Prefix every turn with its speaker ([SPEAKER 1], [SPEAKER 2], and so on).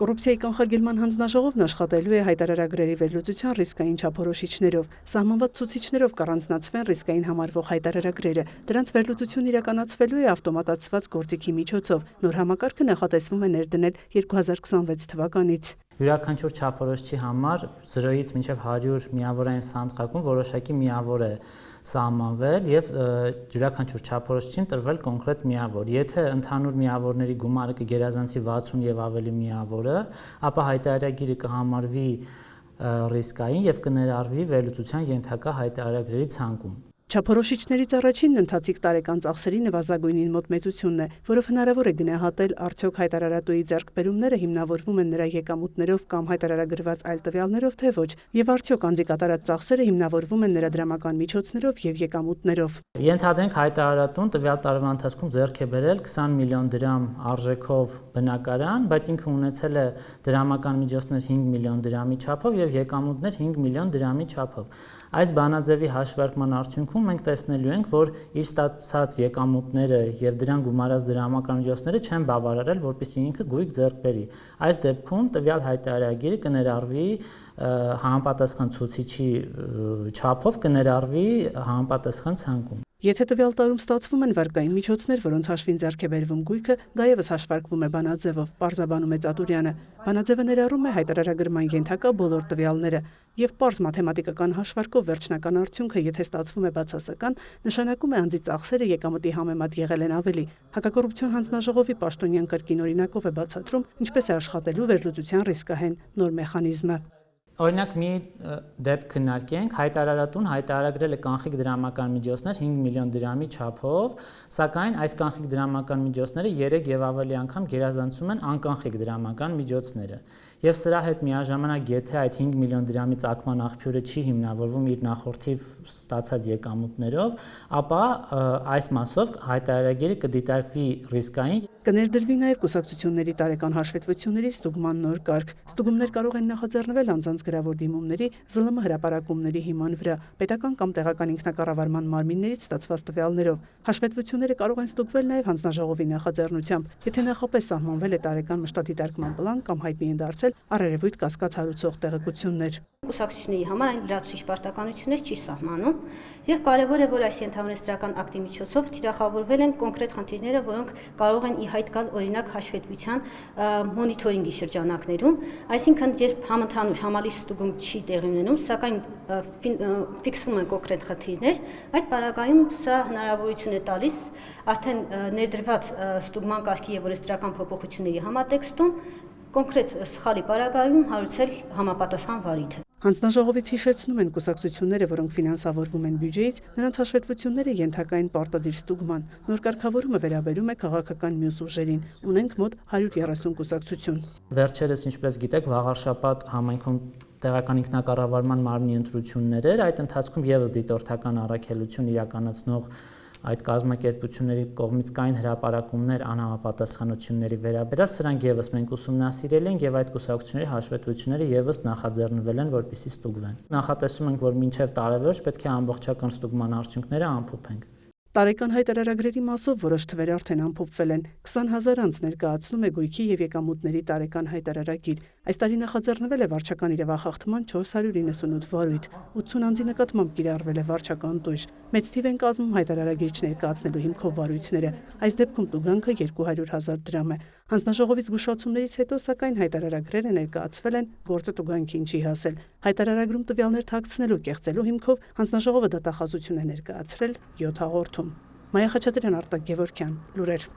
[SPEAKER 1] Կոռուպցիայի կանխարգելման հանձնաժողովն աշխատելու է հայտարարագրերի վերլուծության ռիսկային չափորոշիչներով։ Սահմանված ցուցիչներով կառանձնացվեն ռիսկային համարվող հայտարարագրերը։ Դրանց վերլուծությունն իրականացվելու է ավտոմատացված գործիքի միջոցով։ Նոր համակարգը նախատեսվում է ներդնել 2026 թվականից։
[SPEAKER 2] Յուրաքանչյուր չափորոշիչի համար 0-ից մինչև 100 միավորային սանդղակում որոշակի միավոր է սահմանվել եւ յուրաքանչյուր չափորոշիչին տրվել կոնկրետ միավոր։ Եթե ընդհանուր միավորների գումարը կգերազանցի 60 եւ ավելի միավորը, ապա հայտարարագիրը կհամարվի ռիսկային եւ կներառվի վերլուծության ենթակա հայտարարագրերի ցանկում։
[SPEAKER 1] Չափորոշիչներից առաջինն ընթացիկ տարեկան ծախսերի նվազագույնին մոտ մեծությունն է, որով հնարավոր է գնահատել արդյոք հայտարարատուի ձեռքբերումները հիմնավորվում են նրա եկամուտներով կամ հայտարարագրված այլ տվյալներով, թե ոչ, եւ արդյոք անձի կատարած ծախսերը հիմնավորվում են նրա դրամական միջոցներով եւ եկամուտներով։
[SPEAKER 2] Ենթադրենք հայտարարատուն տվյալ տարվա ընթացքում ձեռք է բերել 20 միլիոն դրամ արժեքով բնակարան, բայց ինքը ունեցել է դրամական միջոցներ 5 միլիոն դրամի չափով եւ եկամուտներ 5 միլիոն դրամի չափով։ Այս բանաձևի հաշվարկման արդյունքում մենք տեսնելու ենք, որ իր ստացած եկամուտները եւ դրան գումարած դրամական միջոցները չեն բավարարել, որպեսզի ինքը գույք ձեռք բերի։ Այս դեպքում տվյալ հայտարարագիրը կներառվի համապատասխան ցուցիչի չափով, կներառվի համապատասխան ցանկում։
[SPEAKER 1] Եթե տվյալ տարում ստացվում են վարկային միջոցներ, որոնց հաշվին ձեռք է բերվում գույքը, դա եւս հաշվարկվում է բանաձևով, պարզաբանում է Ծատուրյանը։ Բանաձևը ներառում է հայտարարագրման ենթակա բոլոր տվյալները, եւ պարզ մաթեմատիկական հաշվարկով վերջնական արդյունքը, եթե ստացվում է բացասական, նշանակում է անձի ծախսերը եկամտի համեմատ եղել են ավելի։ Հակակոռուպցիոն հանձնաժողովի պաշտոնյան կրկին օրինակով է բացատրում, ինչպես է աշխատելու վերլուծության ռիսկահեն նոր մեխանիզմը։
[SPEAKER 2] Օրինակ մի դեպք քննարկենք, հայտարարատուն հայտարարագրել է կանխիկ դրամական միջոցներ 5 միլիոն դրամի չափով, սակայն այս կանխիկ դրամական միջոցները 3 եւ ավելի անգամ գերազանցում են անկանխիկ դրամական միջոցները։ Եվ սրա հետ միաժամանակ, եթե այդ 5 միլիոն դրամի ծագման աղբյուրը չի հիմնավորվում իր նախորդի ստացած եկամուտներով, ապա այս մասով հայտարարագիրը կդիտարկվի ռիսկային։
[SPEAKER 1] Կներդրվի նաև կուսակցությունների տարեկան հաշվետվությունների ստուգման նոր կարգ։ Ստուգումներ կարող են նախաձեռնվել անձանց գրավոր դիմումների, ԶԼՄ հրապարակումների հիման վրա, պետական կամ տեղական ինքնակառավարման մարմիններից ստացված տվյալներով։ Հաշվետվությունները կարող են ստուգվել նաև հանձնաժողովի նախաձեռնությամբ, եթե նախապես սահմանվել է տարեկան մշտադիտարկման պլան կամ հայտնի են դարձել առերևույթ կասկած հարուցող տեղեկություններ։
[SPEAKER 3] Կուսակցությունների համար այն լրացուցիչ պարտականություններ չի սահմանում եւ կարեւոր է, որ այս ենթահոնեստական ակտի միջոցով թիրախավորվել են կոնկրետ խնդիրները, որոնք կարող են ի հայտ գալ օրինակ հաշվետվության մոնիթորինգի շրջանակներում, այսինքն երբ համընդհանուր համալիր ստուգում չի տեղի ունենում, սակայն ֆիքսվում են կոնկրետ խնդիրներ, այդ պարագայում սա հնարավորություն է տալիս արդեն ներդրված ստուգման կարգի եւ օրենսդրական փոփոխությունների համատեքստում կոնկրետ սխալի պարագայում հարուցել համապատասխան վարիթ։
[SPEAKER 1] Հանձնաժողովից հիշեցնում են կուսակցությունները, որոնք ֆինանսավորվում են բյուջեից, նրանց հաշվետվությունները ենթակային պարտադիր ստուգման։ Նոր կարգավորումը վերաբերում է քաղաքական մյուս ուժերին։ Ունենք մոտ 130 կուսակցություն։
[SPEAKER 2] Վերջերս, ինչպես գիտեք, վաղարշաբաթ համայնքում տեղական ինքնակառավարման մարմնի ընտրություններ էր, այդ ընթացքում եւս դիտորդական առաքելություն իրականացնող այդ կազմակերպությունների կողմից կային հրապարակումներ անհամապատասխանությունների վերաբերյալ, սրանք եւս մենք ուսումնասիրել ենք եւ այդ կուսակցությունների հաշվետվությունները եւս նախաձեռնվել են, որպեսզի ստուգվեն։ Նախատեսում ենք, որ մինչեւ տարեվերջ պետք է ամբողջական ստուգման արդյունքները ամփոփենք։
[SPEAKER 1] Տարեկան հայտարարագրերի մասով որոշ թվեր արդեն ամփոփվել են։ 20,000 անձ ներկայացնում է գույքի եւ եկամուտների տարեկան հայտարարագիր։ Այս տարի նախաձեռնվել է վարչական իրավախախտման 498 վարույթ, 80 անձի նկատմամբ կիրառվել է վարչական տույժ։ Մեծ թիվ են կազմում հայտարարագիր չներկայացնելու հիմքով վարույթները։ Այս դեպքում տուգանքը 200,000 դրամ է։ Հանձնաժողովից զգուշացումներից հետո, սակայն հայտարարագրերը ներկայացվել են, գործը տուգանքին չի հասել։ Հայտարարագրում տվյալներ թաքցնելու կեղծելու հիմքով հանձնաժողովը դատախազություն է ներկայացրել 7 հաղորդում։ Մայա Խաչատրյան, Արտակ Գևորգյան, լուրեր։